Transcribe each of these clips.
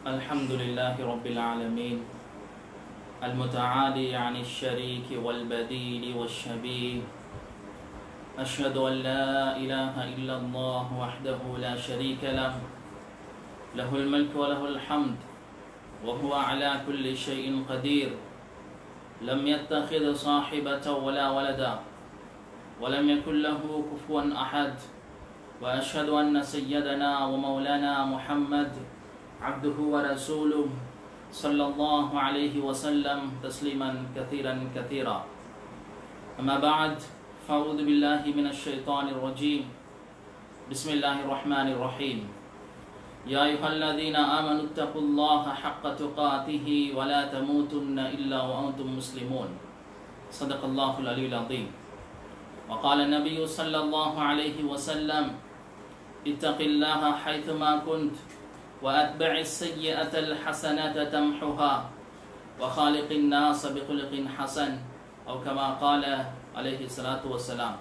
الحمد لله رب العالمين المتعالي عن الشريك والبديل والشبيه. أشهد أن لا إله إلا الله وحده لا شريك له، له الملك وله الحمد وهو على كل شيء قدير. لم يتخذ صاحبة ولا ولدا ولم يكن له كفوا أحد. وأشهد أن سيدنا ومولانا محمد عبده ورسوله صلى الله عليه وسلم تسليما كثيرا كثيرا. أما بعد، فأعوذ بالله من الشيطان الرجيم. بسم الله الرحمن الرحيم. يا أيها الذين آمنوا اتقوا الله حق تقاته ولا تموتن إلا وأنتم مسلمون. صدق الله العلي العظيم. وقال النبي صلى الله عليه وسلم: اتق الله حيثما كنت وأتبع السيئة الحسنة تمحها وخالق الناس بخلق حسن، أو كما قال عليه الصلاة والسلام.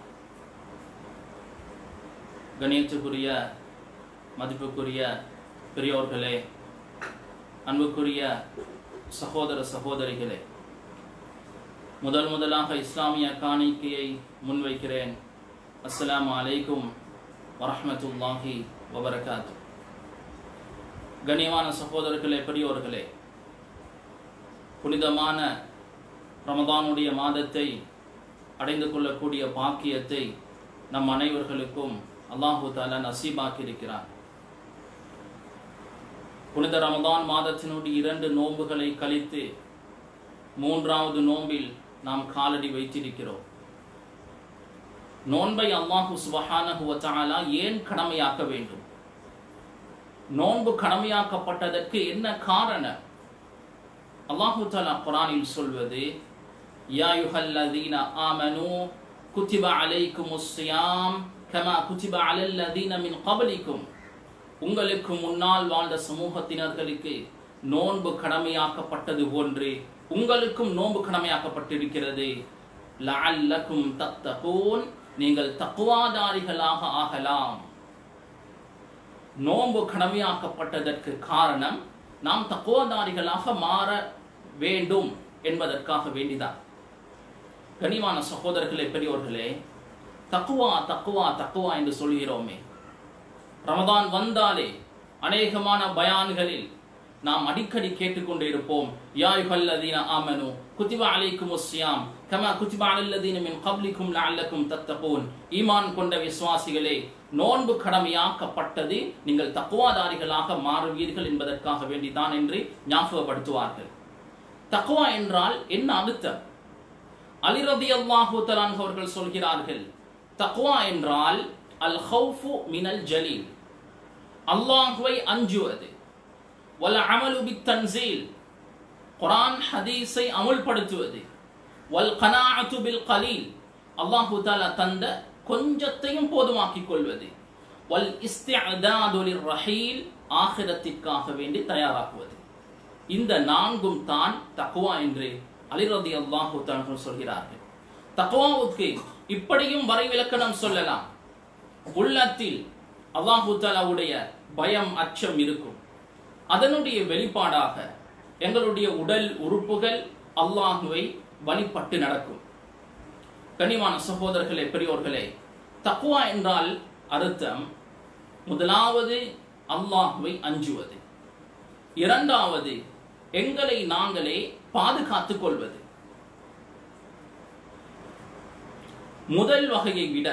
கணியத்துக்குரிய மதிப்புக்குரிய பெரியோர்களே, அன்புக்குரிய சகோதர சகோதரிகளே, முதலாக இஸ்லாமிய காணிக்கையை முன்வைக்கிறேன். அஸ்ஸலாமு அலைக்கும் வரஹ்மத்துல்லாஹி வபரகாத்து. கண்ணியமான சகோதரர்களே, பெரியோர்களே, புனிதமான ரமதானுடைய மாதத்தை அடைந்து கொள்ளக்கூடிய பாக்கியத்தை நம் அனைவர்களுக்கும் அல்லாஹு தஆலா நசீபாக்கி இருக்கிறார். புனித ரமதான் மாதத்தினுடைய 2 நோன்புகளை கழித்து 3வது நோன்பில் நாம் காலடி வைத்திருக்கிறோம். நோன்பை அல்லாஹு சுப்ஹானஹு வ தஆலா ஏன் கடமையாக்க வேண்டும்? நோன்பு கடமையாக்கப்பட்டதற்கு என்ன காரணம்? அல்லாஹு தஆலா குர்ஆனில் சொல்வது: யா அய்யுஹல்லதீன ஆமனூ குத்திப அலைக்குமுஸ் ஸியாம் கமா குத்திப அலல்லதீன மின் கப்லிக்கும். உங்களுக்கு முன்னால் வாழ்ந்த சமூகத்தினர்களுக்கு நோன்பு கடமையாக்கப்பட்டது போன்று உங்களுக்கும் நோன்பு கடமையாக்கப்பட்டிருக்கிறது. லஅல்லக்கும் தத்தகூன், நீங்கள் தக்வாதாரிகளாக ஆகலாம். நோன்பு கடமையாக்கப்பட்டதற்கு காரணம் நாம் தக்வாதாரிகளாக மாற வேண்டும் என்பதற்காக வேண்டிதான். கனிவான சகோதரர்களே, பெரியோர்களே, தக்வா தக்வா தக்வா என்று சொல்கிறோமே, ரமதான் வந்தாலே அநேகமான பயான்களில் நாம் அடிக்கடி கேட்டுக்கொண்டே இருப்போம்: யா அய்யுஹல்லதீன ஆமனூ குத்திப அலைக்குமுஸ் ஸியாம் கமா குத்திப அலல்லதீன மின் கப்லிக்கும் லஅல்லக்கும் தத்தகூன். ஈமான் கொண்ட விசுவாசிகளே, நோன்பு கடமையாக்கப்பட்டது நீங்கள் தக்வாதாரிகளாக மாறுவீர்கள் என்பதற்காக வேண்டிதான் என்று ஞாபகப்படுத்துவார்கள். தக்வா என்றால் என்ன அர்த்தம்? அலி ரலியல்லாஹு தஆலா அவர்கள் சொல்கிறார்கள், தக்வா என்றால் அல் ஹௌஃபு மினல் ஜலீல், அல்லாஹ்வை அஞ்சுவது, வல் அமலு பித் தன்ஸீல், குர்ஆன் ஹதீஸை அமல்படுத்துவது, வல் கனாஅத்து பில் கலீல், அல்லாஹ் தஆலா தந்த கொஞ்சத்தையும் போதுமாக்கிக் கொள்வது, வல் இஸ்திஅதாது லிர்ரஹீல், ஆகிரத்திற்காக வேண்டி தயாராகுவது. இந்த 4ம் தான் தக்வா என்று அலி ரலியல்லாஹு தஆலா சொல்கிறார்கள். தக்வாவுக்கு இப்படியும் வரைவிலக்கணம் சொல்லலாம். உள்ளத்தில் அல்லாஹ் தஆலாவுடைய பயம், அச்சம் இருக்கும். அதனுடைய வெளிப்பாடாக எங்களுடைய உடல் உறுப்புகள் அல்லாஹ்வை வழிபட்டு நடக்கும். கனிவான சகோதரர்களே, பெரியோர்களே, தக்வா என்றால் அர்த்தம் முதலாவது அல்லாஹ்வை அஞ்சுவது, 2வது எங்களை நாங்களே பாதுகாத்துக் கொள்வது. முதல் வகையை விட,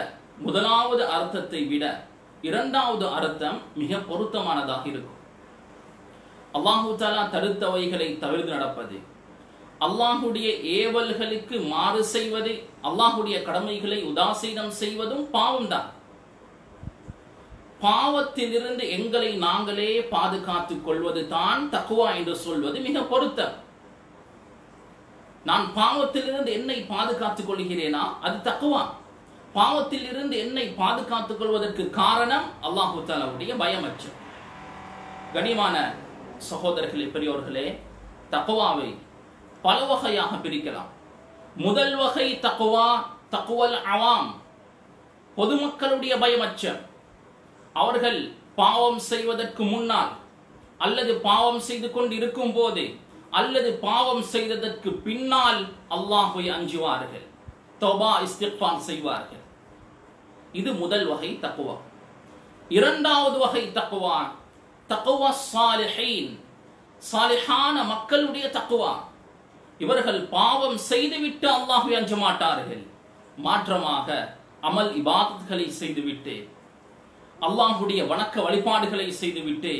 முதலாவது அர்த்தத்தை விட 2வது அர்த்தம் மிக பொருத்தமானதாக இருக்கும். அல்லாஹு தஆலா தடுத்தவைகளை தவிர்த்து நடப்பது, அல்லாஹுடைய ஏவல்களுக்கு மாறு செய்வது, அல்லாஹுடைய கடமைகளை உதாசீனம் செய்வதும் பாவம்தான். பாவத்திலிருந்து எங்களை நாங்களே பாதுகாத்துக் கொள்வது தான் தக்வா என்று சொல்வது மிக பொருத்தம். நான் பாவத்திலிருந்து என்னை பாதுகாத்துக் கொள்கிறேனா, அது தக்வா. பாவத்திலிருந்து என்னை பாதுகாத்துக் கொள்வதற்கு காரணம் அல்லாஹு தஆலாவுடைய பயமற்றம். கனிவான சகோதரர்களே, பெரியோர்களே, தக்வாவை பல வகையாக பிரிக்கலாம். முதல் வகை தக்வா தக்வல் அவாம், பொதுமக்களுடைய பயமற்றம். அவர்கள் பாவம் செய்வதற்கு முன்னால் அல்லது பாவம் செய்து கொண்டு இருக்கும் போது அல்லது பாவம் செய்ததற்கு பின்னால் அல்லாஹ்வை அஞ்சுவார்கள், தௌபா இஸ்திக்ஃபார் செய்வார்கள். இது முதல் வகை தக்வா. இரண்டாவது வகை தக்வா தக்வா சாலிஹீன், சாலிஹான மக்களுடைய தக்வா. இவர்கள் பாவம் செய்துவிட்டு அல்லாஹ்வை அஞ்ச மாட்டார்கள், மாற்றமாக அமல் இபாதத்களை செய்துவிட்டு அல்லாஹ்வுடைய வணக்க வழிபாடுகளை செய்துவிட்டு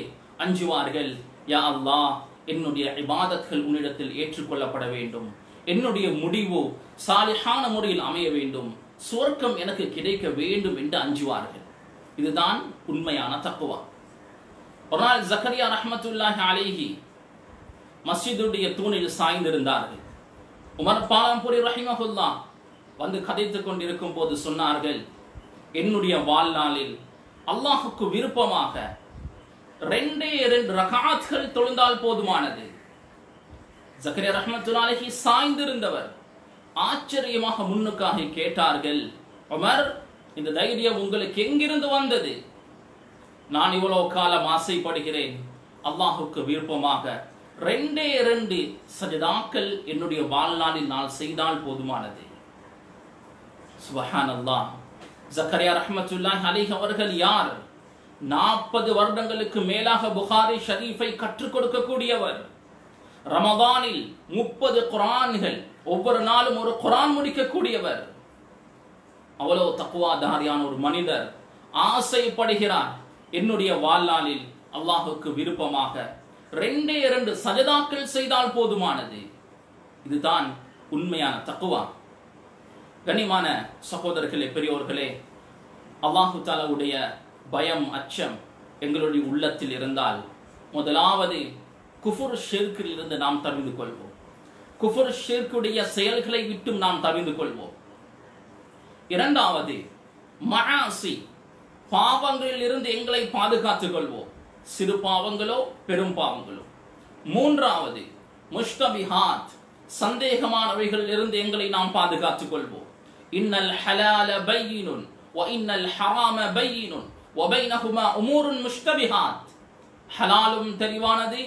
அஞ்சுவார்கள். யா அல்லாஹ், என்னுடைய இபாதத்கள் உன்னிடத்தில் ஏற்றுக்கொள்ளப்பட வேண்டும், என்னுடைய முடிவு சாலிஹான முறையில் அமைய வேண்டும், சுவர்க்கம் எனக்கு கிடைக்க வேண்டும் என்று அஞ்சுவார்கள். இதுதான் உண்மையான தக்வா. ஒரு நாள் ஜக்கரியா ரஹ்மத்துல்லாஹி அலைஹி மஸ்ஜிதுடைய தூணில் சாய்ந்திருந்தார்கள். உமர் பாலம்பூரி ரஹிமஹுல்லாஹ் வந்து கதைத்துக் கொண்டிருக்கும் போது சொன்னார்கள், என்னுடைய வாழ்நாளில் அல்லாஹுக்கு விருப்பமாக 2 ரகாத்கள் தொழுந்தால் போதுமானது. ஜக்கரியா ரஹ்மத்துல்லாஹி அலைஹி சாய்ந்திருந்தவர் ஆச்சரியமாக முன்னுக்காக கேட்டார்கள், உமர், இந்த தைரியம் உங்களுக்கு எங்கிருந்து வந்தது? நான் இவ்வளவு காலம் ஆசைப்படுகிறேன், அல்லாஹுக்கு விருப்பமாக 2 சஜதாக்கள் என்னுடைய வாழ்நாளில் நான் செய்தால் போதுமானது. சுப்ஹானல்லாஹ். ஜக்கரியா ரஹ்மத்துல்லாஹி அலைஹி அவர்கள் யார்? 40 வருடங்களுக்கு மேலாக புகாரி ஷரீஃபை கற்றுக் கொடுக்கக்கூடியவர். ரமதானில் 30 குர்ஆன்கள், ஒவ்வொரு நாளும் ஒரு குர்ஆன் முடிக்கக்கூடியவர். அவ்வளவு தக்வாதாரியான ஒரு மனிதர் ஆசைப்படுகிறார், என்னுடைய வாழ்நாளில் அல்லாஹுக்கு விருப்பமாக 2 சஜதாக்கள் செய்தால் போதுமானது. இதுதான் உண்மையான தக்வா. கண்ணியமான சகோதரர்களே, பெரியோர்களே, அல்லாஹு தஆலாவுடைய பயம், அச்சம் எங்களுடைய உள்ளத்தில் இருந்தால் முதலாவது குஃபுர் ஷிர்கில் இருந்து நாம் தவிர்ந்து கொள்வோம். குஃபுர் ஷிர்குடைய செயல்களை விட்டு நாம் தவிர்ந்து கொள்வோம். இரண்டாவது மஆசி, பாவங்களில் இருந்து எங்களை பாதுகாத்துக் கொள்வோம், சிறு பாவங்களோ பெரும் பாவங்களோ. மூன்றாவது முஷ்தபிஹாத், சந்தேகமானவைகளில் இருந்து எங்களை நாம் பாதுகாத்துக் கொள்வோம். இன்னல் ஹலால பையினுன் வ இன்னல் ஹராம பையினுன் வ பைனஹுமா உமூருன் முஷ்தபிஹாத். ஹலாலும் தெளிவானது,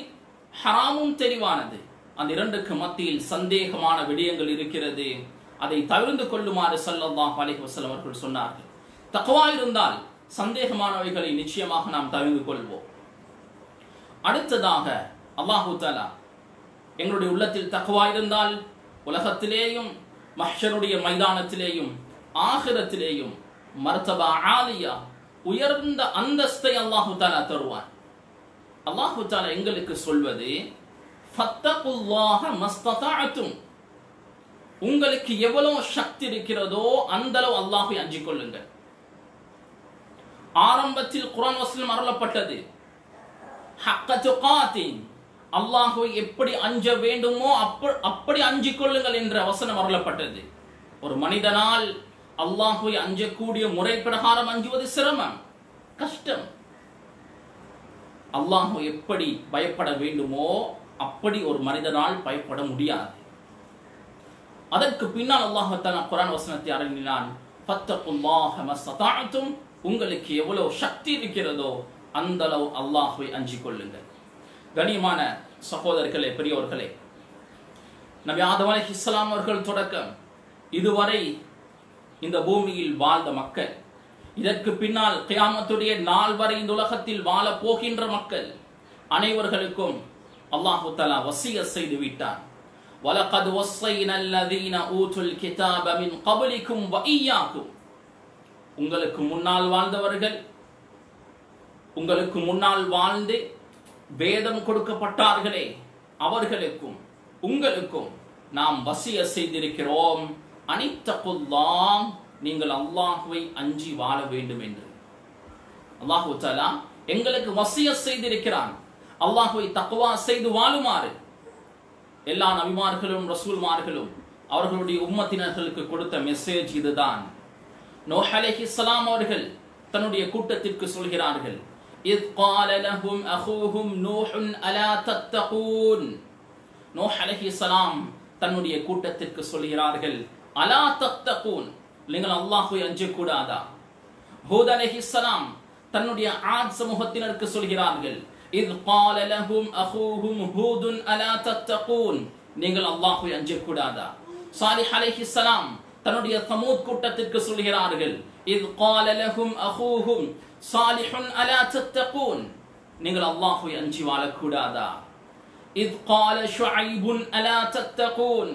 ஹராமும் தெளிவானது. அந்த இரண்டுக்கு மத்தியில் சந்தேகமான விடயங்கள் இருக்கிறது. அதை தவிர்த்து கொள்ளுமாறு ஸல்லல்லாஹு அலைஹி வஸல்லம் அவர்கள் சொன்னார்கள். தக்வா இருந்தால் சந்தேகமானவைகளை நிச்சயமாக நாம் தவிர்த்து கொள்வோம். அடுத்ததாக அல்லாஹு தஆலா எங்களுடைய உள்ளத்தில் தக்வா இருந்தால் உலகத்திலேயும் மஹ்ஷருடைய மைதானத்திலேயும் ஆகிரத்திலேயும் மர்தபா ஆலியா, உயர்ந்த அந்தஸ்தை அல்லாஹு தஆலா தருவான். அல்லாஹு தஆலா எங்களுக்கு சொல்வது, ஃபத்தகுல்லாஹ மஸ்ததஅதும், உங்களுக்கு எவ்வளவு சக்தி இருக்கிறதோ அந்த அளவு அல்லாஹ்வை அஞ்சிக் கொள்ளுங்கள். ஆரம்பத்தில் குர்ஆன் வசனம் அருளப்பட்டது, ஹக்க துகாத்தின், அல்லாஹ்வை எப்படி அஞ்ச வேண்டுமோ அப்படி அஞ்சிக் கொள்ளுங்கள் என்ற வசனம் அருளப்பட்டது. ஒரு மனிதனால் அல்லாஹ்வை அஞ்சக்கூடிய முறை பிரகாரம் அஞ்சுவது சிரமம், கஷ்டம். அல்லாஹ்வை எப்படி பயப்பட வேண்டுமோ அப்படி ஒரு மனிதனால் பயப்பட முடியாது. அதற்கு பின்னால் அல்லாஹ் தஆலா குர்ஆன் வசனத்தை அருளினான், ஃபத்தகுல்லாஹ மஸ்ததஅதும், உங்களுக்கு எவ்வளவு சக்தி இருக்கிறதோ அந்த அளவு அல்லாஹ்வை அஞ்சிக் கொள்ளுங்கள். கண்ணியமான சகோதரர்களே, பெரியோர்களே, நபி ஆதம் அலைஹிஸ்ஸலாம் அவர்கள் தொடக்கம் இதுவரை இந்த பூமியில் வாழ்ந்த மக்கள், இதற்கு பின்னால் கியாமத்துடைய நாள் வரை இந்த உலகத்தில் வாழ போகின்ற மக்கள் அனைவர்களுக்கும் அல்லாஹ் தஆலா வசியத் செய்து விட்டார். வலகத் வஸைனா அல்லதீன ஊதுல் கிதாப மின் கப்லிக்கும் வ இய்யாக்கும், உங்களுக்கு முன்னால் வாழ்ந்தவர்கள், உங்களுக்கு முன்னால் வாழ்ந்து வேதம் கொடுக்கப்பட்டார்களே அவர்களுக்கும் உங்களுக்கும் நாம் வசியத் செய்திருக்கிறோம், அனித்தகுல்லாஹ், நீங்கள் அல்லாஹ்வை அஞ்சி வாழ வேண்டும் என்று. அல்லாஹ் தஆலா எங்களுக்கு வசியத் செய்திருக்கிறான், அல்லாஹ்வை தக்வா செய்து வாழுமாறு. எல்லா நபிமார்களும் ரசூல்மார்களும் அவர்களுடைய உம்மத்தினர்களுக்கு கொடுத்த மெசேஜ் இதுதான். நூஹ் அலைஹிஸ்ஸலாம் அவர்கள் தன்னுடைய கூட்டத்திற்கு சொல்கிறார்கள், இத் قال لهم اخوهم نوح الا تتقون. நூஹ் அலைஹிஸ்ஸலாம் தன்னுடைய கூட்டத்திற்கு சொல்கிறார்கள், அலா தத்தகூன், நீங்கள் அல்லாஹ்வை அஞ்சக்கூடாதா? ஹூத் அலைஹிஸ்ஸலாம் தன்னுடைய ஆத் சமூகத்தினருக்கு சொல்கிறார்கள், இத் قال لهم اخوهم هود الا تتقون நீங்கள் அல்லாஹ்வை அஞ்சக்கூடாதா? சாலிஹ் அலைஹிஸ்ஸலாம் தன்னுடைய சமூத் கூட்டத்திற்கு சொல்கிறார்கள், இத் قال لهم اخوهم صالح الا تتقون நீங்கள் அல்லாஹ்வை அஞ்சி வாழக்கூடாதா? இத் قال شعيب الا تتقون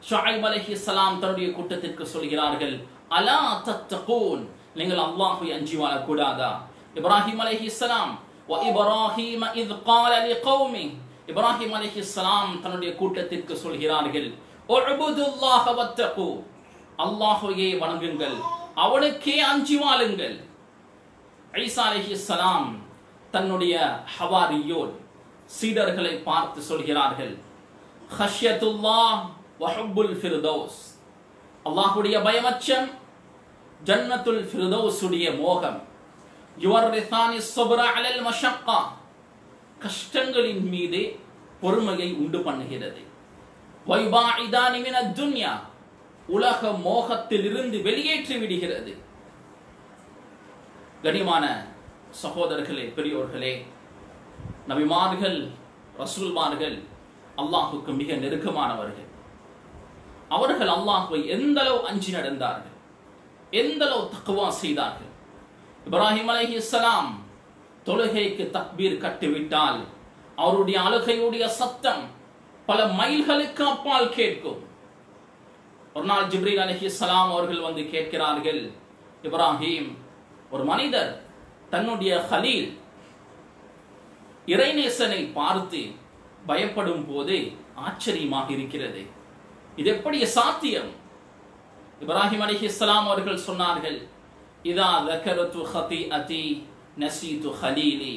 ஷுஐப் அலைஹிஸ்ஸலாம் தன்னுடைய கூட்டத்திற்கு சொல்கிறார்கள், அலா தத்தகூன் நீங்கள் அல்லாஹ்வை அஞ்சி வாழக்கூடாதா? இப்ராஹிம் அலைஹிஸ்ஸலாம் வ இப்ராஹீம இத் قال لقومه இப்ராஹிம் அலைஹிஸ்ஸலாம் தன்னுடைய கூட்டத்திற்கு சொல்கிறார்கள், உஅ்புதுல்லாஹ வத்தகு அல்லாஹ்வையே வணங்குங்கள், அவனுக்கே அஞ்சி வாழுங்கள். ஈசா அலைஹிஸ்ஸலாம் தன்னுடைய ஹவாரியோன் சீடர்களை பார்த்து சொல்கிறார்கள், ஹஷ்யத்துல்லாஹ் வ ஹுப்புல் ஃபிர்தௌஸ் அல்லாஹ்வுடைய பயமச்சம், ஜன்னத்துல் ஃபிர்தௌஸுடைய மோகம், யுவர்ரிசானி ஸப்ர அலல் மஷக்கா கஷ்டங்களின் மீது பொறுமையை உண்டு பண்ணுகிறது, வைபாஇதானி மினத் துன்யா உலக மோகத்தில் இருந்து வெளியேற்றி விடுகிறது. கனிமான சகோதரர்களே, பெரியோர்களே, நபிமார்கள் ரசூல்மார்கள் அல்லாஹுக்கு மிக நெருக்கமானவர்கள். அவர்கள் அல்லாஹ்வை எந்த அளவு அஞ்சி நடந்தார்கள், எந்த அளவு தக்வா செய்தார்கள். இப்ராஹிம் அலைஹிஸ்ஸலாம் தொழுகைக்கு தக்பீர் கட்டிவிட்டால் அவருடைய அழுகையுடைய சத்தம் பல மைல்களுக்கு அப்பால் கேட்கும். ஒரு நாள் ஜிப்ரீல் அலைஹிஸ்ஸலாம் அவர்கள் வந்து கேட்கிறார்கள், இப்ராஹிம், ஒரு மனிதர் தன்னுடைய கலீல் இறைநேசனை பார்த்து பயப்படும் போது ஆச்சரியமாக இருக்கிறது, இது எப்படி சாத்தியம்? இப்ராஹிம் அலைஹிஸ்ஸலாம் அவர்கள் சொன்னார்கள், இதா ذكرت خطيئتي نسيت خليلي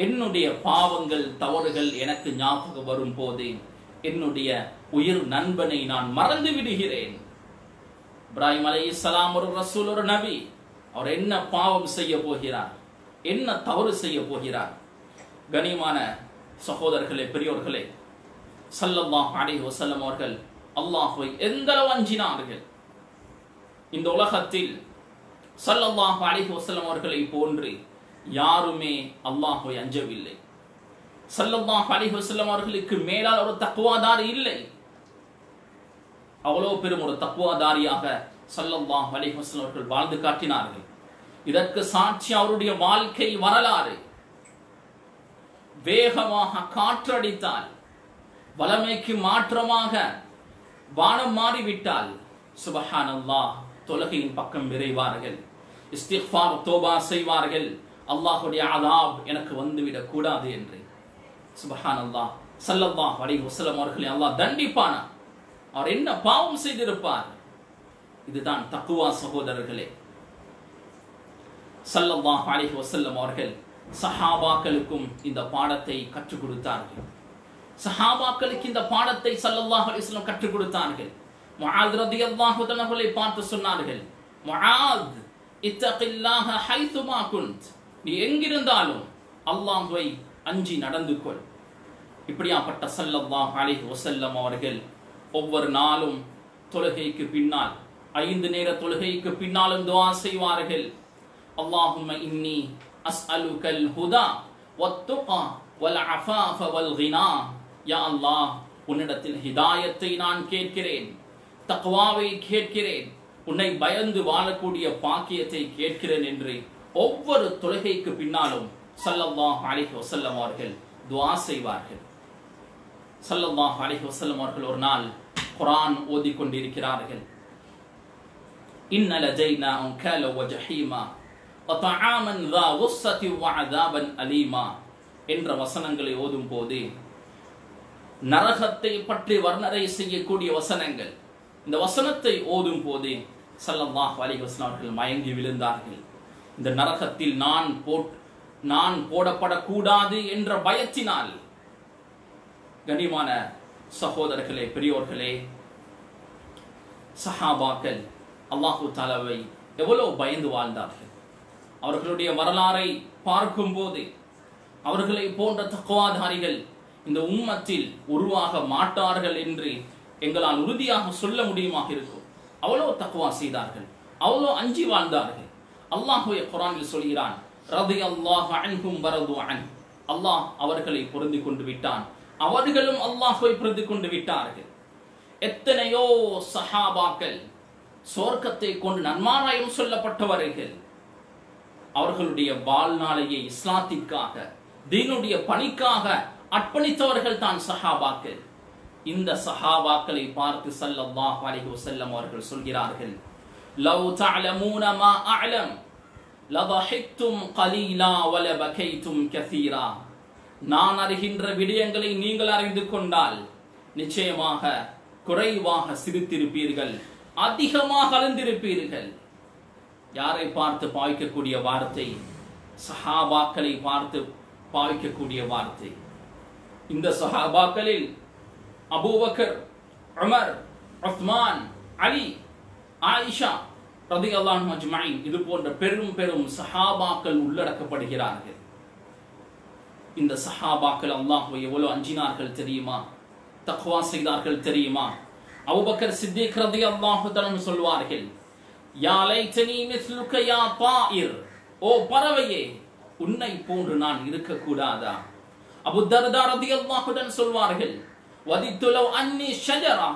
என்னுடைய பாவங்கள் தவறுகள் எனக்கு ஞாபகம் வரும் போது என்னுடைய உயிர் நண்பனை நான் மறந்து விடுகிறேன். இப்ராஹிம் அலைஹிஸ்ஸலாம் ஒரு ரசூல், ஒரு நபி. அவர் என்ன பாவம் செய்ய போகிறார், என்ன தவறு செய்ய போகிறார்? கனிமான சகோதரர்களே, பெரியோர்களே, ஸல்லல்லாஹு அலைஹி வஸல்லம் அவர்கள் அல்லாஹ்வை எந்த அளவு அஞ்சினார்கள். இந்த உலகத்தில் ஸல்லல்லாஹு அலைஹி வஸல்லம் அவர்களை போன்று யாருமே அல்லாஹ்வை அஞ்சவில்லை. ஸல்லல்லாஹு அலைஹி வஸல்லம் அவர்களுக்கு மேலால் ஒரு தக்வாதாரி இல்லை. அவ்வளவு பெரும் ஒரு தக்வாதாரியாக ஸல்லல்லாஹு அலைஹி வஸல்லம் அவர்கள் வாழ்ந்து காட்டினார்கள். இதற்கு சாட்சி அவருடைய வாழ்க்கை வரலாறு. வேகமாக காற்றடித்தால், வலமைக்கு மாற்றமாக வானம் மாறிவிட்டால் சுப்ஹானல்லாஹ் தொழுகையின் பக்கம் விரைவார்கள், இஸ்திக்ஃபார் தௌபா செய்வார்கள், அல்லாஹ்வுடைய அதாப் எனக்கு வந்துவிடக் கூடாது என்று. சுப்ஹானல்லாஹ், ஸல்லல்லாஹு அலைஹி வஸல்லம் அவர்களை அல்லாஹ் தண்டிப்பானா? அவர் என்ன பாவம் செய்திருப்பார்? இதுதான் தக்வா சகோதரர்களே. ஸல்லல்லாஹு அலைஹி வஸல்லம் அவர்கள் சஹாபாக்களுக்கும் இந்த பாடத்தை கற்றுக் கொடுத்தார்கள். சஹாபாக்களுக்கு இந்த பாடத்தை ஸல்லல்லாஹு அலைஹி வஸல்லம் கற்றுக் கொடுத்தார்கள். முஆத் ரலியல்லாஹு தஆலா அவர்களை பார்த்து சொன்னார்கள், முஆத் இத்தகில்லாஹ ஹைதுமா குன்த், நீ எங்கிருந்தாலும் அல்லாஹ்வை அஞ்சி நடந்து கொள். இப்படியாப்பட்ட ஸல்லல்லாஹு அலைஹி வஸல்லம் அவர்கள் ஒவ்வொரு நாளும் தொழுகைக்கு பின்னால், 5 நேர தொழுகைக்கு பின்னாலும் துஆ செய்வார்கள். அல்லாஹும்ம இன்னி அஸ்அலுகல் ஹுதா வத்துகா வல் அஃபாஃப வல் கினா, யா அல்லாஹ், உன்னிடத்தில் ஹிதாயத்தை நான் கேட்கிறேன், தக்வாவை கேட்கிறேன், உன்னை பயந்து வாழக்கூடிய பாக்கியத்தை கேட்கிறேன் என்று ஒவ்வொரு தொழுகைக்கு பின்னாலும் ஸல்லல்லாஹு அலைஹி வஸல்லம் அவர்கள் துஆ செய்வார்கள். ஸல்லல்லாஹு அலைஹி வஸல்லம் அவர்கள் ஒரு நாள் குர்ஆன் ஓதிக் கொண்டிருக்கிறார்கள். இன்ன லதைனா அன்கால வ ஜஹீமா வ தஆமன் ذا غصة وعذابا அலீமா என்ற வசனங்களை ஓதும் போது நரகத்தை பற்றி வர்ணனை செய்யக்கூடிய வசனங்கள். இந்த வசனத்தை ஓதும் போது ஸல்லல்லாஹு அலைஹி வஸல்லம் அவர்கள் மயங்கி விழுந்தார்கள். இந்த நரகத்தில் நான் போடப்படக்கூடாது என்ற பயத்தினால். கனிமான சகோதரர்களே, பெரியோர்களே, சஹாபாக்கள் அல்லாஹு தஆலாவை எவ்வளவு பயந்து வாழ்ந்தார்கள். அவர்களுடைய வரலாறை பார்க்கும் போது அவர்களை போன்ற தக்வாதாரிகள் இந்த உம்மத்தில் உருவாக மாட்டார்கள் என்று எங்களால் உறுதியாக சொல்ல முடியுமாக இருக்கும். அவ்வளவு தக்வா செய்தார்கள், அவ்வளவு அஞ்சி வாழ்ந்தார்கள். அல்லாஹ் குர்ஆனில் சொல்கிறான், ரலியல்லாஹு அன்ஹும் வரது அன், அல்லாஹ் அவர்களை பொருந்தி கொண்டு விட்டான், அவர்களும் அல்லாஹ்வை பொருந்தி கொண்டு விட்டார்கள். எத்தனையோ சஹாபாக்கள் சொர்க்கத்தை கொண்டு நன்மாராயம் சொல்லப்பட்டவர்கள், அவர்களுடைய வாழ்நாளையே இஸ்லாத்திற்காக தீனுடைய பணிக்காக அர்ப்பணித்தவர்கள் தான் சஹாபாக்கள். இந்த சஹாபாக்களை பார்த்து ஸல்லல்லாஹு அலைஹி வஸல்லம் அவர்கள் சொல்கிறார்கள், லவ் தஅலமூன மா அஅலம் லதஹிக்தும் கலீலா வலபகைதும் கஸீரா. நான் அறிகின்ற விடயங்களை நீங்கள் அறிந்து கொண்டால் நிச்சயமாக குறைவாக சிரித்திருப்பீர்கள், அதிகமாக அழுந்திருப்பீர்கள். யாரை பார்த்து பாய்க்கக்கூடிய வார்த்தை? சஹாபாக்களை பார்த்து பாய்க்கக்கூடிய வார்த்தை. இந்த சஹாபாக்களில் அபூபக்கர், உமர், உஸ்மான், அலி, ஆயிஷா ரலியல்லாஹு அன்ஹும் அஜ்மஈன் இது போன்ற பெரும் பெரும் சஹாபாக்கள் உள்ளடக்கப்படுகிறார்கள். இந்த சஹாபாக்கள் அல்லாஹ்வை எவ்வளவு அஞ்சினார்கள் தெரியுமா? தக்வா செய்தார்கள் தெரியுமா? அபூபக்கர் சித்திக் ரலியல்லாஹு தஆலா சொல்வார்கள், யா லைதனி மிஸ்லுக யா தாயிர், ஓ பறவையே உன்னை போன்று நான் இருக்க கூடாதா? அபூ தர்தா ரலியல்லாஹு அன்ஹு சொல்வார்கள், வதித்து லவ் அன்னி ஷஜரா,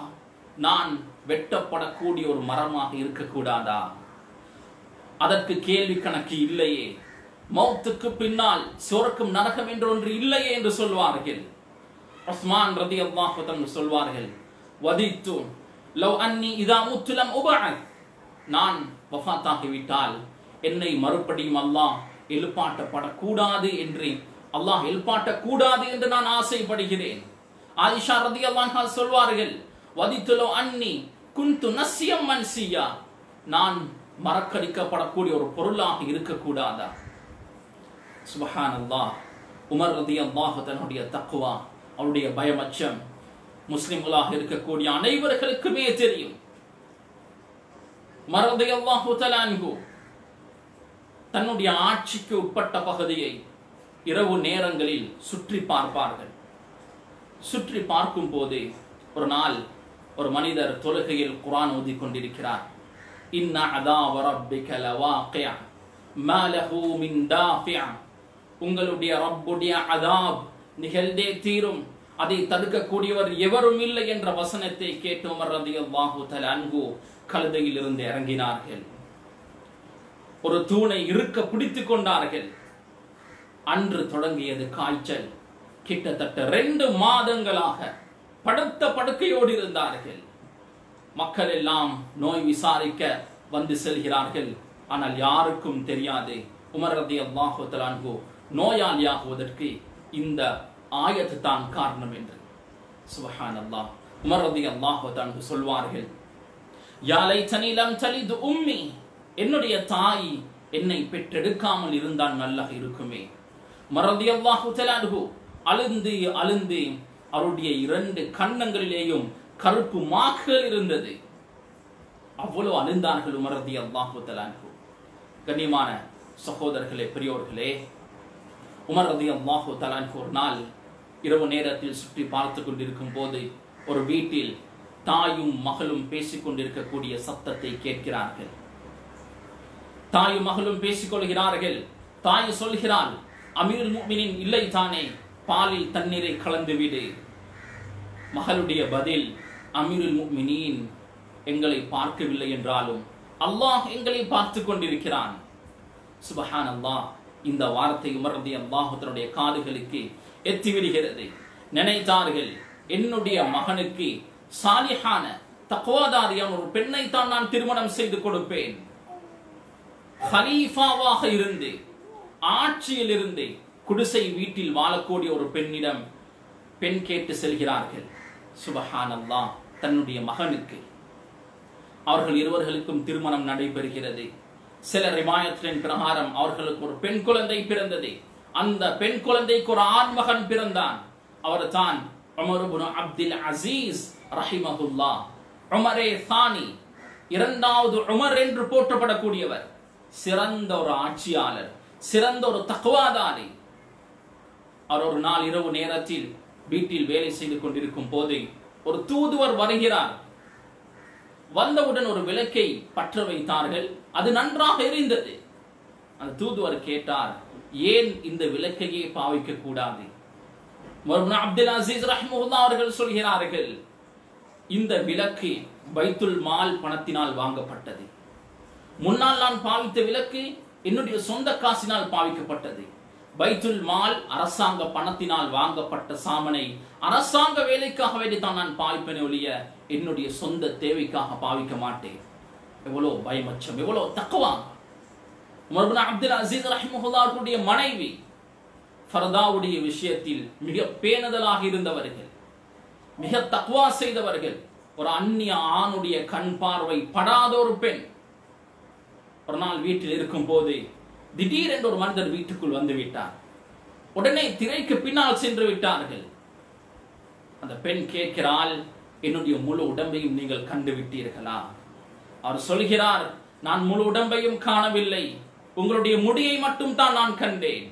நான் வெட்டப்படக்கூடிய ஒரு மரமாக இருக்க கூடாதா? அதற்கு கேள்வி கணக்கு இல்லையே, மௌத்துக்கு பின்னால் சொர்க்கம் நரகம் என்று ஒன்று இல்லையே என்று சொல்வார்கள். உஸ்மான் ரலியல்லாஹு அன்ஹு சொல்வார்கள், வதித்து லவ் அன்னி இதா முத்து லம் உபஅத், நான் வஃபாத்தாகிவிட்டால் என்னை மறுபடியும் அல்லாஹ் எழுப்பாட்டப்படக்கூடாது என்று, அல்லாஹ் எழுப்பாட்டக்கூடாது என்று நான் ஆசைப்படுகிறேன். ஆயிஷா ரலியல்லாஹு அன்ஹா சொல்வார்கள், வதித்து லவ் அன்னி குன்து நஸ்யம் மன்சியா, நான் மறக்கடிக்கப்படக்கூடிய ஒரு பொருளாக இருக்கக்கூடாதா? சுப்ஹானல்லாஹ். உமர் ரலியல்லாஹு தன்னுடைய தக்வா, அவருடைய பயமச்சம் முஸ்லிம்களாக இருக்கக்கூடிய அனைவர்களுக்குமே தெரியும். உமர் ரலியல்லாஹு தஆலா அன்ஹு தன்னுடைய ஆட்சிக்கு உட்பட்ட பகுதியை இரவு நேரங்களில் சுற்றி பார்ப்பார்கள். சுற்றி பார்க்கும் போது ஒரு நாள் ஒரு மனிதர் தொழுகையில் குர்ஆன் ஓதிக் கொண்டிருக்கிறார். இன்ன அதாவ ரப்பிக லவாகிஅ மா லஹு மின் தாஃபிஅ, உங்களுடைய ரப்புடைய அதாப் நிகழ்ந்தே தீரும், அதை தடுக்கக்கூடியவர் எவரும் இல்லை என்ற வசனத்தை கேட்டு உமர் ரலியல்லாஹு தஆலா அன்ஹு கழுதையில் இருந்து இறங்கினார்கள். ஒரு தூணை இறுக்க பிடித்துக் கொண்டார்கள். அன்று தொடங்கியது காய்ச்சல். கிட்டத்தட்ட 2 மாதங்களாக படுத்த படுக்கையோடு இருந்தார்கள். மக்கள் எல்லாம் நோய் விசாரிக்க வந்து செல்கிறார்கள். ஆனால் யாருக்கும் தெரியாது உமர் ரலியல்லாஹு தஆலா அன்ஹு நோயாளியாகுவதற்கு இந்த ஆயத்து தான் காரணம் என்று. சுப்ஹானல்லாஹ். உமர் ரலியல்லாஹு தஆலா அன்ஹு சொல்வார்கள், யா லைதனி லம் தலித் உம்மி, என்னுடைய தாய் என்னை பெற்றெடுக்காமல் இருந்தால் நல்லா இருக்குமே. உமர் ரலியல்லாஹு தஆலா அன்ஹு அழுந்து அழுந்து அவருடைய 2 கன்னங்களிலேயும் கருப்பு மாக்குகள் இருந்தது. அவ்வளவு அழுந்தார்கள் உமர் ரலியல்லாஹு தஆலா அன்ஹு. கண்ணியமான சகோதரர்களே, பெரியோர்களே, உமர் ரலியல்லாஹு தஆலா அன்ஹு ஒரு நாள் இரவு நேரத்தில் சுற்றி பார்த்து கொண்டிருக்கும் போது ஒரு வீட்டில் தாயும் மகளும் பேசிக் கொண்டிருக்கக்கூடிய சத்தத்தை கேட்கிறார்கள். தாயும் மகளும் பேசிக் கொள்கிறார்கள். தாய் சொல்கிறாள், அமீருல் முஃமினீன் இல்லை தானே, பாலில் தண்ணீரை கலந்து விடு. மகளுடைய பதில், அமீருல் முஃமினீன் எங்களை பார்க்கவில்லை என்றாலும் அல்லாஹ் எங்களை பார்த்து கொண்டிருக்கிறான். சுப்ஹானல்லாஹ். இந்த வார்த்தை உமர் ரலியல்லாஹு தஆலா காதுகளுக்கு எத்திவிடுகிறது. நினைத்தார்கள், என்னுடைய மகனுக்கு சாலிஹான தக்வாதாரியான ஒரு பெண்ணை தான் நான் திருமணம் செய்து கொடுப்பேன். ஹலீஃபாவாக இருந்து ஆட்சியில் இருந்து குடிசை வீட்டில் வாழக்கூடிய ஒரு பெண்ணிடம் பெண் கேட்டு செல்கிறார்கள். சுப்ஹானல்லாஹ். தன்னுடைய மகனுக்கு அவர்கள் இருவர்களுக்கும் திருமணம் நடைபெறுகிறது. சில ரிவாயத்தின் பிரகாரம் அவர்களுக்கு ஒரு பெண் குழந்தை பிறந்தது. அந்த பெண் குழந்தைக்கு ஒரு ஆண் மகன் பிறந்தான். அவர் தான் உமர் இப்னு அப்துல் அசீஸ் ரஹிமஹுல்லாஹ். உமரே சானி, 2வது உமர் என்று போற்றப்படக்கூடியவர். சிறந்த ஒரு ஆட்சியாளர், சிறந்த ஒரு தக்வாதாரி. அவர் ஒரு நாள் இரவு நேரத்தில் வீட்டில் வேலை செய்து கொண்டிருக்கும் போது ஒரு தூதுவர் வருகிறார். வந்தவுடன் ஒரு விளக்கை பற்ற வைத்தார்கள். அது நன்றாக எரிந்தது. அந்த தூதுவர் கேட்டார், ஏன் இந்த விளக்கையே பாவிக்க கூடாது? உமர் அப்துல் அசீஸ் ரஹ்மத்துல்லாஹி அவர்கள் சொல்கிறார்கள், இந்த விளக்கு பைத்துல் மால் பணத்தினால் வாங்கப்பட்டது. முன்னால் நான் பாவித்த விளக்கு என்னுடைய சொந்த காசினால் பாவிக்கப்பட்டது. பைத்துல் மால் அரசாங்க பணத்தினால் வாங்கப்பட்ட சாமனை அரசாங்க வேலைக்காக வேண்டித்தான் நான் பாவிப்பேனே ஒழிய என்னுடைய சொந்த தேவைக்காக பாவிக்க மாட்டேன். எவ்வளவு பயமச்சம், எவ்வளவு தக்வா! உமர் இப்னு அப்துல் அசீஸ் ரஹ்மத்துல்லாஹி அவர்களுடைய மனைவி ஃபர்தாவுடைய விஷயத்தில் மிக பேணுதலாக இருந்தவர்கள், மிக தக்வா செய்தவர்கள். ஒரு அந்நிய ஆணுடைய கண் பார்வை படாத ஒரு பெண். ஒரு நாள் வீட்டில் இருக்கும் போது திடீரென்று ஒரு மனிதர் வீட்டுக்குள் வந்து விட்டார். உடனே திரைக்கு பின்னால் சென்று விட்டார்கள். அந்த பெண் கேட்கிறாள், என்னுடைய முழு உடம்பையும் நீங்கள் கண்டு விட்டீர்களா? அவர் சொல்கிறார், நான் முழு உடம்பையும் காணவில்லை, உங்களுடைய முடியை மட்டும் தான் நான் கண்டேன்.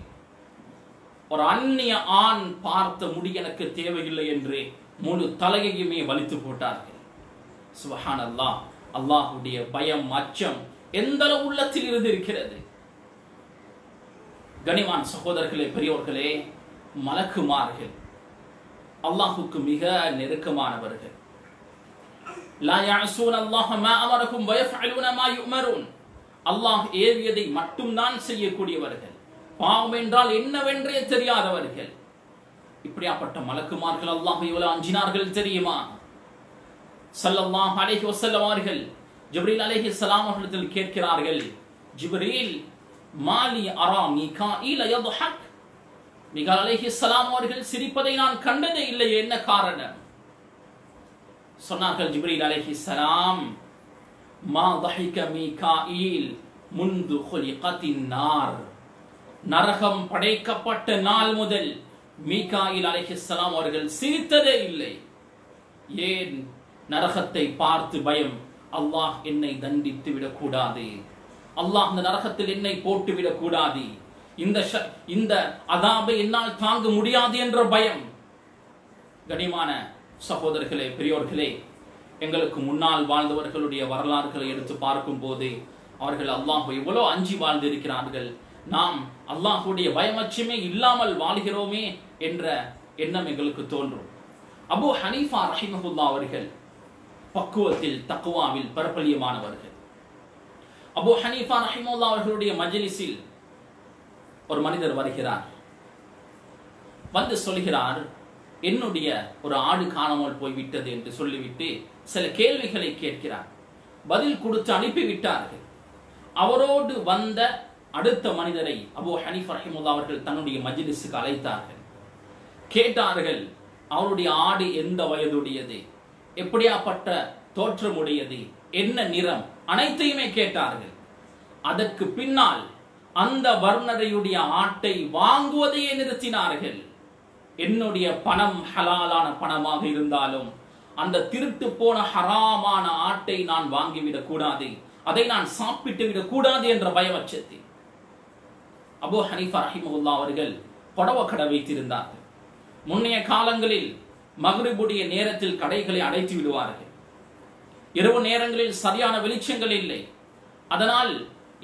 ஒரு அந்நிய ஆண் பார்த்த முடி எனக்கு தேவையில்லை என்று முழு தலையையுமே வலித்து போட்டார்கள். சுப்ஹானல்லாஹ்! அல்லாஹ்வுடைய பயம், அச்சம் எந்த அளவு உள்ளத்தில் இருந்து இருக்கிறது. கனிமான் சகோதரர்களே, பெரியோர்களே, மலக்குமார்கள் அல்லாஹ்வுக்கு மிக நெருக்கமானவர்கள். லா யஅஸூன அல்லாஹ மா அமரஹும் வ யஃஅலூன மா யுமரூன். அல்லாஹ் ஏவியதை மட்டும்தான் செய்யக்கூடியவர்கள், பாவம் என்றால் என்னவென்றே தெரியாதவர்கள். இப்படியாப்பட்ட மலக்குமார்கள் அல்லாஹ் எவ்வளவு அஞ்சினார்கள் தெரியுமா? ஸல்லல்லாஹு அலைஹி வஸல்லம் அவர்கள் ஜிப்ரீல் அலைஹிஸ்ஸலாம் அவர்களிடத்தில் கேட்கிறார்கள், ஜிப்ரீல், மாலி அரா மீகாயில் யضحك. மீகாயில் அலைஹிஸ்ஸலாம் அவர்கள் சிரிப்பதை நான் கண்டதே இல்லை, என்ன காரணம்? சொன்னார்கள் ஜிப்ரீல் அலைஹிஸ்ஸலாம், மா ضحك மீகாயில் முந்து خلقத்தின் நார். நரகம் படைக்கப்பட்ட நாள் முதல் மீகாயில் அலைஹிஸ்ஸலாம் அவர்கள் சிரித்ததே இல்லை. ஏன்? நரகத்தை பார்த்து பயம். அல்லாஹ் என்னை தண்டித்து விடக்கூடாது, அல்லாஹ் இந்த நரகத்தில் என்னை போட்டு விடக்கூடாது, இந்த அதாபை என்னால் தாங்க முடியாது என்ற பயம். கனிமான சகோதரர்களே, பெரியோர்களே, எங்களுக்கு முன்னால் வாழ்ந்தவர்களுடைய வரலாறுகளை எடுத்து பார்க்கும் போது அவர்கள் அல்லாஹ்வை எவ்வளவு அஞ்சி வாழ்ந்து இருக்கிறார்கள். நாம் அல்லாஹ்வுடைய பயமச்சமே இல்லாமல் வாழ்கிறோமே என்ற எண்ணம் எங்களுக்கு தோன்றும். அபூ ஹனீஃபா ரஹிமஹுல்லாஹ் அவர்கள் பக்குவத்தில், தக்வாவில் பிரபல்யமானவர்கள். அபூ ஹனீஃபா ரஹிமஹுல்லாஹ் அவர்களுடைய மஜ்லிஸில் ஒரு மனிதர் வருகிறார். வந்து சொல்கிறார், என்னுடைய ஒரு ஆடு காணாமல் போய்விட்டது என்று சொல்லிவிட்டு சில கேள்விகளை கேட்கிறார். பதில் கொடுத்து அனுப்பிவிட்டார்கள். அவரோடு வந்த அடுத்த மனிதரை அபூ ஹனீஃபா ரஹிமஹுல்லாஹ் அவர்கள் தன்னுடைய மஜ்லிஸுக்கு அழைத்தார்கள். கேட்டார்கள், அவருடைய ஆடு எந்த வயதுடையது, எப்படியாப்பட்ட தோற்றமுடையது, என்ன நிறம், அனைத்தையுமே கேட்டார்கள். அதற்கு பின்னால் அந்த வர்ணரையுடைய ஆட்டை வாங்குவதையே நிறுத்தினார்கள். என்னுடைய பணம் ஹலாலான பணமாக இருந்தாலும் அந்த திருட்டு போன ஹராமான ஆட்டை நான் வாங்கிவிடக் கூடாது, அதை நான் சாப்பிட்டு விடக் கூடாது என்ற பயமச்சத்தில் அபூ ஹனீஃபா ரஹிமஹுல்லாஹ் அவர்கள் புடவை கடை வைத்திருந்தார்கள். முன்னைய காலங்களில் மக்ரிபுடைய நேரத்தில் கடைகளை அடைத்து விடுவார்கள். இரவு நேரங்களில் சரியான வெளிச்சங்கள் இல்லை, அதனால்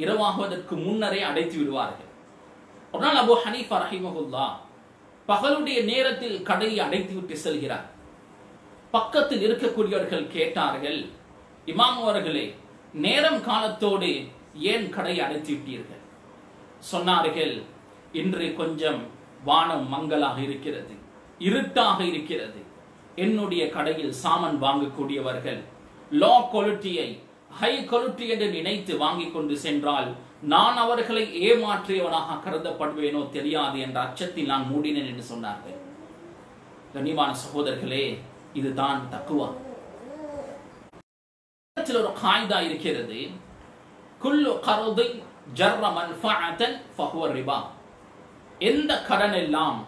இரவாகுவதற்கு முன்னரே அடைத்து விடுவார்கள். ஒரு நாள் அபூ ஹனீஃபா ரஹிமஹுல்லாஹ் பகலுடைய நேரத்தில் கடையை அடைத்து விட்டு செல்கிறார். பக்கத்தில் இருக்கக்கூடியவர்கள் கேட்டார்கள், இமாம் அவர்களே, நேரம் காலத்தோடு ஏன் கடையை அடைத்து விட்டீர்கள்? சொன்னார்கள், இன்று கொஞ்சம் வானம் மங்கலாக இருக்கிறது, இருட்டாக இருக்கிறது. என்னுடைய கடையில் சாமான் வாங்கக்கூடியவர்கள் லோ குவாலிட்டியை ஹை குவாலிட்டி என்று நினைத்து வாங்கிக் கொண்டு சென்றால் நான் அவர்களை ஏமாற்றியவனாக கருதப்படுவேனோ தெரியாது என்ற அச்சத்தில் நான் மூடினேன் என்று சொன்னார்கள். கண்ணியமான சகோதரர்களே, இதுதான் தக்வா. ஒரு காய்தா இருக்கிறது, குல்லு கர்தின் ஜர்ர மன்ஃபஅத்தன் ஃபஹுவ ரிபா. எந்த கடன் எல்லாம்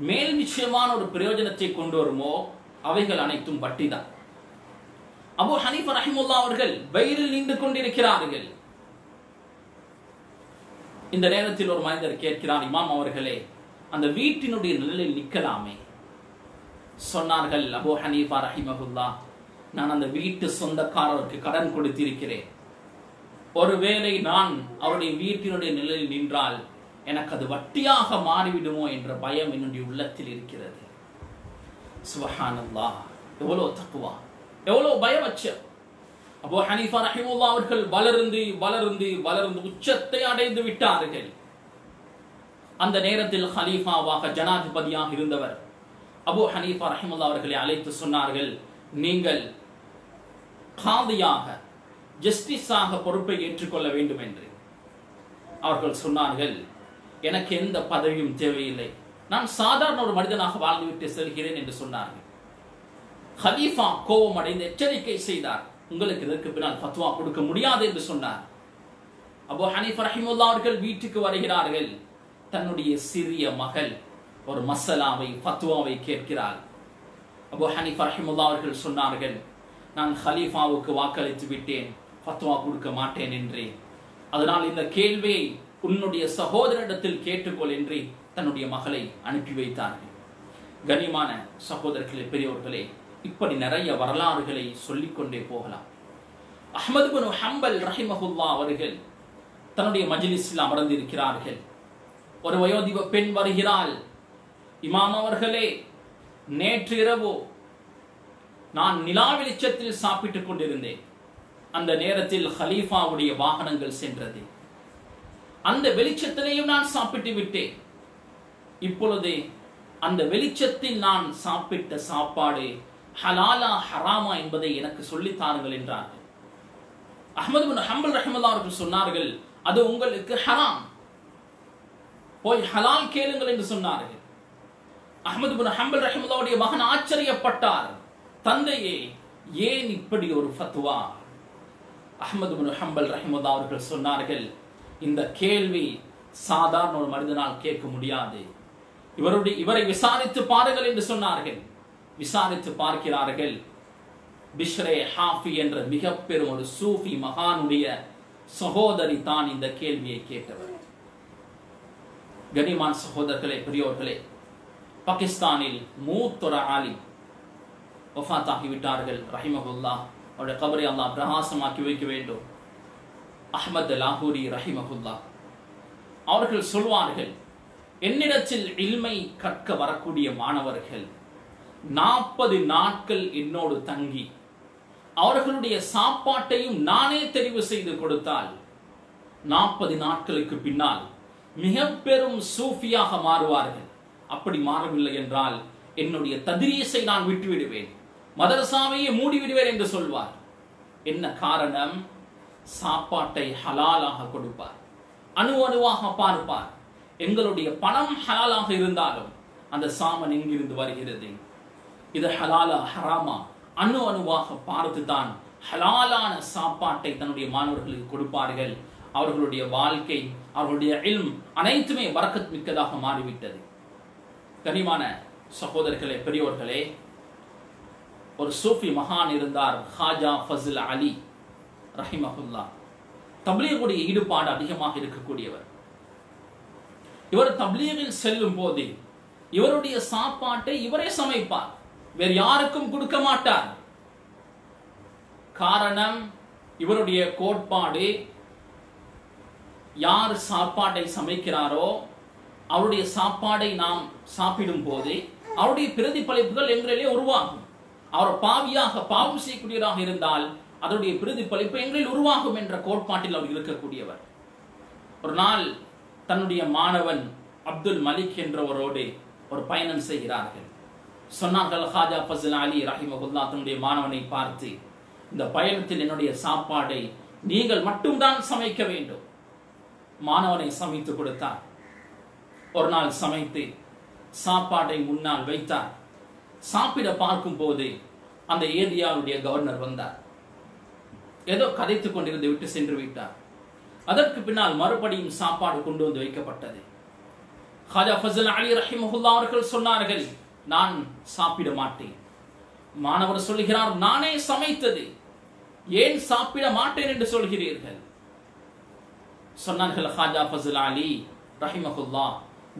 மேல் நிச்சயமான ஒரு பிரயோஜனத்தை கொண்டு வருமோ அவைகள் அனைத்தும் வட்டிதான். அபூ ஹனீஃபா ரஹிமஹுல்லாஹ் அவர்கள் வெயிலில் நின்று கொண்டிருக்கிறார்கள். இந்த நேரத்தில் ஒரு மனிதர் கேட்கிறார், இமாம் அவர்களே, அந்த வீட்டினுடைய நிழலில் நிற்கலாமே? சொன்னார்கள் அபூ ஹனீஃபா ரஹிமஹுல்லாஹ், நான் அந்த வீட்டு சொந்தக்காரருக்கு கடன் கொடுத்திருக்கிறேன். ஒருவேளை நான் அவருடைய வீட்டினுடைய நிழலில் நின்றால் எனக்கு அது வட்டியாக மாறிவிடுமோ என்ற பயம் என்னுடைய உள்ளத்தில் இருக்கிறது. சுப்ஹானல்லாஹ், எவ்வளவு தக்வா, எவ்வளவு பயமச்சம். அபூ ஹனீஃபா ரஹிமஹுல்லாஹ் அவர்கள் வளர்ந்து உச்சத்தை அடைந்து விட்டார்கள். அந்த நேரத்தில் ஹலீஃபாவாக ஜனாதிபதியாக இருந்தவர் அபூ ஹனீஃபா ரஹிமஹுல்லாஹ் அவர்களை அழைத்து சொன்னார்கள், நீங்கள் காதியாக, ஜஸ்டிஸாக பொறுப்பை ஏற்றுக்கொள்ள வேண்டும் என்று. அவர்கள் சொன்னார்கள், எனக்கு எந்த பதவியும் தேவையில்லை, நான் சாதாரண ஒரு மனிதனாக வாழ்ந்துவிட்டு செல்கிறேன் என்று சொன்னார்கள். ஹலீஃபா கோபம் அடைந்து எச்சரிக்கை செய்தார், உங்களுக்கு இதற்கு பின்னால் ஃபத்வா கொடுக்க முடியாது என்று சொன்னார். அபூ ஹனீஃபா ரஹிமஹுல்லாஹ் அவர்கள் வீட்டுக்கு வருகிறார்கள். தன்னுடைய சிறிய மகள் ஒரு மஸலாவை, ஃபத்வாவை கேட்கிறார். அபூ ஹனீஃபா ரஹிமஹுல்லாஹ் அவர்கள் சொன்னார்கள், நான் ஹலீஃபாவுக்கு வாக்களித்து விட்டேன், ஃபத்வா கொடுக்க மாட்டேன் என்று. அதனால் இந்த கேள்வியை உன்னுடைய சகோதரிடத்தில் கேட்டுக்கொள் என்று தன்னுடைய மகளை அனுப்பி வைத்தார்கள். கனிமான சகோதரர்களே, பெரியோர்களே, இப்படி நிறைய வரலாறுகளை சொல்லிக்கொண்டே போகலாம். அஹ்மது பின் ஹம்பல் ரஹிமஹுல்லாஹ் அவர்கள் தன்னுடைய மஜ்லிஸில் அமர்ந்திருக்கிறார்கள். ஒரு வயோதிப பெண் வருகிறாள். இமாம் அவர்களே, நேற்று இரவு நான் நிலா வெளிச்சத்தில் சாப்பிட்டுக் கொண்டிருந்தேன். அந்த நேரத்தில் ஹலீஃபாவுடைய வாகனங்கள் சென்றது. அந்த வெளிச்சத்திலேயும் நான் சாப்பிட்டு விட்டேன். இப்பொழுது அந்த வெளிச்சத்தில் நான் சாப்பிட்ட சாப்பாடு ஹலாலா ஹராமா என்பதை எனக்கு சொல்லித் தாருங்கள் என்றார்கள். அஹ்மது பின் ஹம்பல் ரஹிமஹுல்லாஹ் அவர்கள் சொன்னார்கள், அது உங்களுக்கு ஹராம், போய் ஹலால் கேளுங்கள் என்று சொன்னார்கள். அஹ்மது பின் ஹம்பல் ரஹிமஹுல்லாஹ்வுடைய மகன் ஆச்சரியப்பட்டார், தந்தையே, ஏன் இப்படி ஒரு ஃபத்வா? அஹ்மது பின் ஹம்பல் ரஹிமஹுல்லாஹ் அவர்கள் சொன்னார்கள், இந்த கேள்வி சாதாரண ஒரு மனிதனால் கேட்க முடியாது, இவரை விசாரித்து பாருங்கள் என்று சொன்னார்கள். விசாரித்து பார்க்கிறார்கள். பிஷ்ரே ஹாஃபி என்ற மிக பெரும் ஒரு சூஃபி மகானுடைய சகோதரி தான் இந்த கேள்வியை கேட்டவர். கனிமான் சகோதரர்களே, பெரியோர்களே, பாகிஸ்தானில் மூத்தொரு ஆலிம் வஃபாத் ஆகிவிட்டார்கள் ரஹிமஹுல்லாஹ். அவருடைய கபரை அல்லாஹ் பிரகாசமாக்கி வைக்க வேண்டும். அஹ்மத் லாகூரி ரஹிமஹுல்லாஹ் அவர்கள் சொல்வார்கள், என்னிடத்தில் இல்மை கற்க வரக்கூடிய மாணவர்கள் 40 நாட்கள் என்னோடு தங்கி அவர்களுடைய சாப்பாட்டையும் நானே தெரிவு செய்து கொடுத்தால் 40 நாட்களுக்கு பின்னால் மிக பெரும் சூஃபியாக மாறுவார்கள். அப்படி மாறவில்லை என்றால் என்னுடைய தத்ரீஸை நான் விட்டுவிடுவேன், மதரசாவையே மூடிவிடுவேன் என்று சொல்வார். என்ன காரணம்? சாப்பாட்டை ஹலாலாக கொடுப்பார், அணு அணுவாக பார்ப்பார். எங்களுடைய பணம் ஹலாலாக இருந்தாலும் அந்த சாமன் எங்கிருந்து வருகிறது, இது ஹலாலா ஹராமா, அணு அணுவாக பார்த்துதான் ஹலாலான சாப்பாட்டை தன்னுடைய மாணவர்களுக்கு கொடுப்பார்கள். அவர்களுடைய வாழ்க்கை, அவர்களுடைய இல்ம் அனைத்துமே பரக்கத் மிக்கதாக மாறிவிட்டது. கனிமான சகோதரர்களே, பெரியோர்களே, ஒரு சூஃபி மகான் இருந்தார், ஹாஜா ஃபஸ்ல் அலி ரஹிமஹுல்லாஹ். தப்லீகுடைய ஈடுபாடு அதிகமாக இருக்கக்கூடியவர். இவர் தப்லீகில் செல்லும் போது இவருடைய சாப்பாட்டை இவரே சமைப்பார், வேறு யாருக்கும் கொடுக்க மாட்டார். காரணம், இவருடைய கோட்பாடு, யார் சாப்பாட்டை சமைக்கிறாரோ அவருடைய சாப்பாடை நாம் சாப்பிடும் போது அவருடைய பிரதிபலிப்புகள் எங்களிலே உருவாகும். அவர் பாவியாக பாவம் செய்யக்கூடியவராக இருந்தால் அதனுடைய பிரதிபலிப்பு எங்களில் உருவாகும் என்ற கோட்பாட்டில் அவர் இருக்கக்கூடியவர். ஒரு நாள் தன்னுடைய மாணவன் அப்துல் மலிக் என்றவரோடு ஒரு பயணம் செய்கிறார்கள். சொன்னார்கள், ஹாஜா ஃபஸ்ல் அலி ரஹிமஹுல்லாஹ் தன்னுடைய மாணவனை பார்த்து, இந்த பயணத்தில் என்னுடைய சாப்பாடை நீங்கள் மட்டும்தான் சமைக்க வேண்டும். மாணவனை சமைத்து கொடுத்தார். ஒரு நாள் சமைத்து சாப்பாட்டை முன்னால் வைத்தார். சாப்பிட பார்க்கும் போது அந்த ஏரியாவுடைய கவர்னர் வந்தார். ஏதோ கதைத்துக் கொண்டிருந்து விட்டு சென்று விட்டார். அதற்கு பின்னால் மறுபடியும் சாப்பாடு கொண்டு வந்து வைக்கப்பட்டது. ஹாஜா ஃபஸ்ல் அலி ரஹிமஹுல்லாஹ் அவர்கள் சொன்னார்கள், நான் சாப்பிட மாட்டேன். மாணவர் சொல்கிறார், நானே சமைத்தது, ஏன் சாப்பிட மாட்டேன் என்று சொல்கிறீர்கள்? சொன்னார்கள் ஹாஜா ஃபஸ்ல் அலி ரஹிமஹுல்லாஹ்,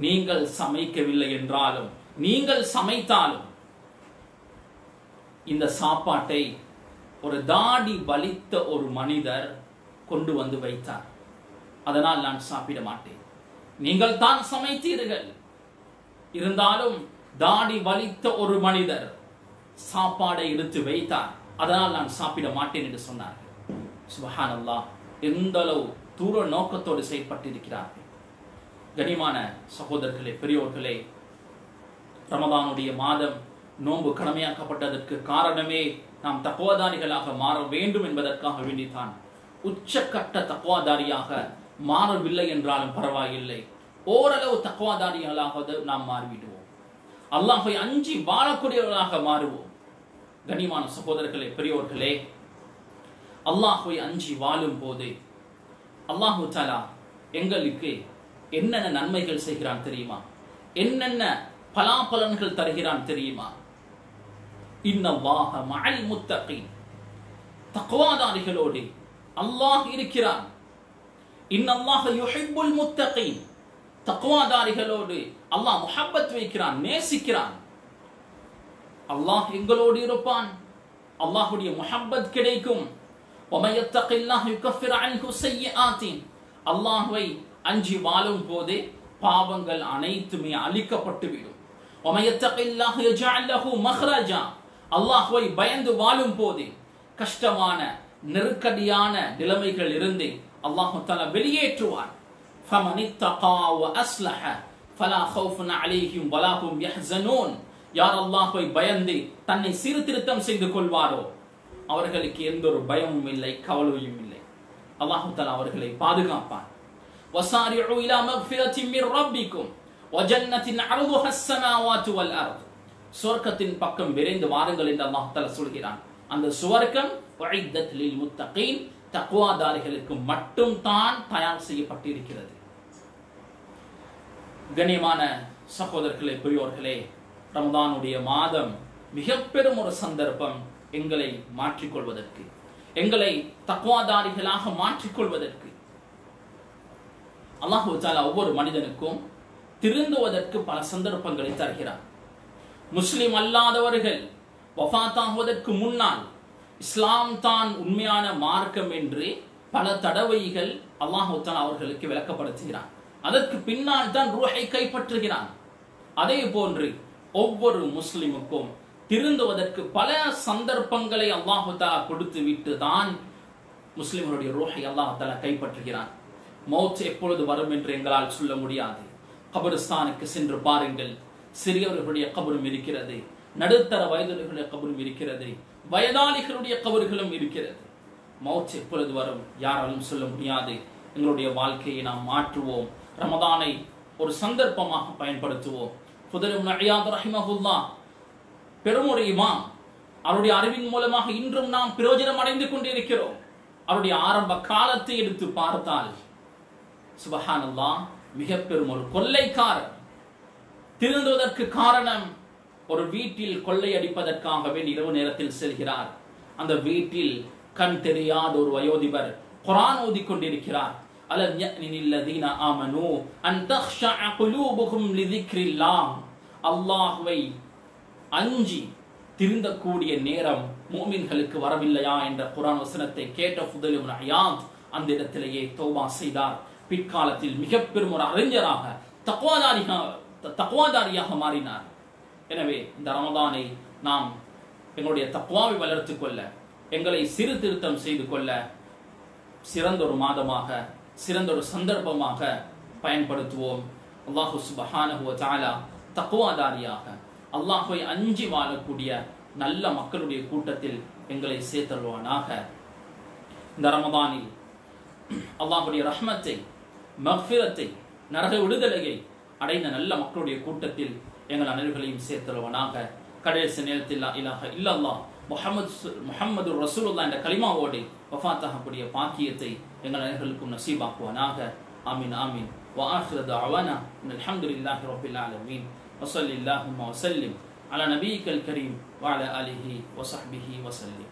நீங்கள் சமைக்கவில்லை என்றாலும் நீங்கள் சமைத்தாலும் இந்த சாப்பாட்டை ஒரு தாடி வலித்த ஒரு மனிதர் கொண்டு வந்து வைத்தார், அதனால் நான் சாப்பிட மாட்டேன். நீங்கள் தான் சமைத்தீர்கள், இருந்தாலும் தாடி வலித்த ஒரு மனிதர் சாப்பாடை எடுத்து வைத்தார், அதனால் நான் சாப்பிட மாட்டேன் என்று சொன்னார்கள். சுப்ஹானல்லாஹ், எந்த அளவு தூர நோக்கத்தோடு செயல்பட்டிருக்கிறார்கள். கனிமான சகோதரர்களே, பெரியோர்களே, ரமதானுடைய மாதம் நோன்பு கடமையாக்கப்பட்டதற்கு காரணமே நாம் தக்வாதாரிகளாக மாற வேண்டும் என்பதற்காக வேண்டித்தான். உச்சக்கட்ட தக்வாதாரியாக மாறவில்லை என்றாலும் பரவாயில்லை, ஓரளவு தக்வாதாரிகளாக நாம் மாறிவிடுவோம். அல்லாஹ்வை அஞ்சி வாழக்கூடியவர்களாக மாறுவோம். கனிமான சகோதரர்களே, பெரியோர்களே, அல்லாஹ்வை அஞ்சி வாழும் போது அல்லாஹு தஆலா எங்களுக்கு என்னென்ன நன்மைகள் செய்கிறான் தெரியுமா? என்னென்ன பலாபலன்கள் தருகிறான் தெரியுமா? இன்னல்லாஹ மஅல் முத்தகீன், தக்வாதாரிகளோடு அல்லாஹ் இருக்கிறான். இன்னல்லாஹ யுஹிப்புல் முத்தகீன், தக்வாதாரிகளோடு அல்லாஹ் முஹப்பத் வைக்கிறான், நேசிக்கிறான். அல்லாஹ் எங்களோடு இருப்பான், அல்லாஹ்வுடைய முஹப்பத் கிடைக்கும். وَمَن يَتَّقِ اللَّهَ يُكَفِّرْ عَنْهُ سَيِّئَاتٍ, அல்லாஹ்வை அஞ்சி வாழும் போது பாவங்கள் அனைத்துமே அழிக்கப்பட்டுவிடும். وَمَن يَتَّقِ اللَّهَ يَجْعَلْ لَهُ مَخْرَجًا, அல்லாஹ்வை பயந்து வாழும் போது கஷ்டமான நெருக்கடியான நிலைமைகள் இருந்து அல்லாஹ் தஆலா வெளியேற்றுவான். فَمَنِ اتَّقَى وَأَصْلَحَ فَلَا خَوْفٌ عَلَيْهِمْ وَلَا هُمْ يَحْزَنُونَ, யார் அல்லாஹ்வை பயந்து தன்னை சீர்திருத்தம் செய்து கொள்வாரோ அவர்களுக்கு எந்த ஒரு பயமும் இல்லை, கவலையும் இல்லை. அல்லாஹ் தஆலா அவர்களை பாதுகாப்பான். وَسَارِعُوا إِلَى مَغْفِرَةٍ مِّن رَّبِّكُمْ وَجَنَّةٍ عَرْضُهَا السَّمَاوَاتُ وَالْأَرْضُ, சுவர்க்கத்தின் பக்கம் விரைந்து வாருங்கள் என்று அல்லாஹ் தஆலா சொல்கிறான். அந்த சுவர்க்கம் உஇத்தத் லில் முத்தகீன், தக்வாதாரிகளுக்கு மட்டும் தான் தயார் செய்யப்பட்டிருக்கிறது. கண்ணியமான சகோதரர்களே, பெரியோர்களே, ரமதானுடைய மாதம் மிக பெரும் ஒரு சந்தர்ப்பம் எங்களை மாற்றிக்கொள்வதற்கு, எங்களை தக்வாதாரிகளாக மாற்றிக்கொள்வதற்கு. அல்லாஹ் தஆலா ஒவ்வொரு மனிதனுக்கும் திருந்துவதற்கு பல சந்தர்ப்பங்களை தருகிறார். முஸ்லிம் அல்லாதவர்கள் வஃபாத்தாகுவதற்கு முன்னால் இஸ்லாம் தான் உண்மையான மார்க்கம் என்று பல தடவைகள் அல்லாஹ் தஆலா அவர்களுக்கு விளக்கப்படுத்துகிறான். அதற்கு பின்னால் தான் ரூஹை கைப்பற்றுகிறான். அதே போன்று ஒவ்வொரு முஸ்லிமுக்கும் திருந்துவதற்கு பல சந்தர்ப்பங்களை அல்லாஹ் தஆலா கொடுத்து விட்டு தான் முஸ்லிம்களுடைய ரூஹை அல்லாஹ் தஆலா கைப்பற்றுகிறான். மௌத் எப்பொழுது வரும் என்று எங்களால் சொல்ல முடியாது. கபரிஸ்தானுக்கு சென்று பாருங்கள், சிறியவர்களுடைய கபரும் இருக்கிறது, நடுத்தர வயதினர்களுடைய கபரும் இருக்கிறது, வயதாளிகளுடைய கபர்களும் இருக்கிறது. மௌத் எப்பொழுது வரும் யாராலும் சொல்ல முடியாது. எங்களுடைய வாழ்க்கையை நாம் மாற்றுவோம். ரமதானை ஒரு சந்தர்ப்பமாக பயன்படுத்துவோம். ஃபுதைல் இப்னு இயாத் ரஹிமஹுல்லாஹ் பெரும் ஒரு இமாம், அவருடைய அறிவின் மூலமாக இன்றும் நாம் பிரயோஜனம் அடைந்து கொண்டிருக்கிறோம். அவருடைய ஆரம்ப காலத்தை எடுத்து பார்த்தால் சுப்ஹானல்லாஹ், மிக பெரும் ஒரு கொள்ளைக்காரர். திருந்துவதற்கு காரணம், ஒரு வீட்டில் கொள்ளையடிப்பதற்காக இரவு நேரத்தில் செல்கிறார். அந்த வீட்டில் கண் தெரியாத ஒரு வயோதிபர் குர்ஆன் ஓதிக் கொண்டிருக்கிறார். அலம் யஅனில்லதீன ஆமனூ அன் தக்ஷஅ குலூபுஹும் லிذிக்ரில்லாஹ், அல்லாஹ்வை அஞ்சி திருந்தக்கூடிய நேரம் முஃமின்களுக்கு வரவில்லையா என்ற குர்ஆன் வசனத்தை கேட்ட ஃபுதைல் இப்னு இயாத் அந்த இடத்திலேயே தௌபா செய்தார். பிற்காலத்தில் மிக பெரும் ஒரு அறிஞராக தக்வாதாரியாக மாறினார். எனவே இந்த ரமதானை நாம் எங்களுடைய தக்வாவை வளர்த்துக் கொள்ள, எங்களை சீர்திருத்தம் செய்து கொள்ள சிறந்த ஒரு மாதமாக, சிறந்த ஒரு சந்தர்ப்பமாக பயன்படுத்துவோம். அல்லாஹு சுப்ஹானஹு வ தஆலா தக்வாதாரியாக, அல்லாஹ்வை அஞ்சி வாழக்கூடிய நல்ல மக்களுடைய கூட்டத்தில் எங்களை சேர்த்தருள்வானாக. இந்த ரமதானில் அல்லாஹ்வுடைய ரஹ்மத்தை, மக்ஃபிரத்தை, நரக விடுதலையை அடைந்த நல்ல மக்களுடைய கூட்டத்தில் எங்கள் அனைவர்களையும் சேர்த்தருள்வானாக. கடைசி நேரத்தில் லா இலாஹ இல்லல்லாஹ் முஹம்மது ரசூலுல்லாஹ் என்ற கலிமாவோடு வஃபாத்தாகக்கூடிய பாக்கியத்தை எங்கள் அனைவர்களுக்கும் நசீபாக்குவானாக. ஆமீன் ஆமீன். وآخر دعوانا أن الحمد لله رب العالمين وصلى اللهم وسلم على نبيك الكريم وعلى آله وصحبه وسلم.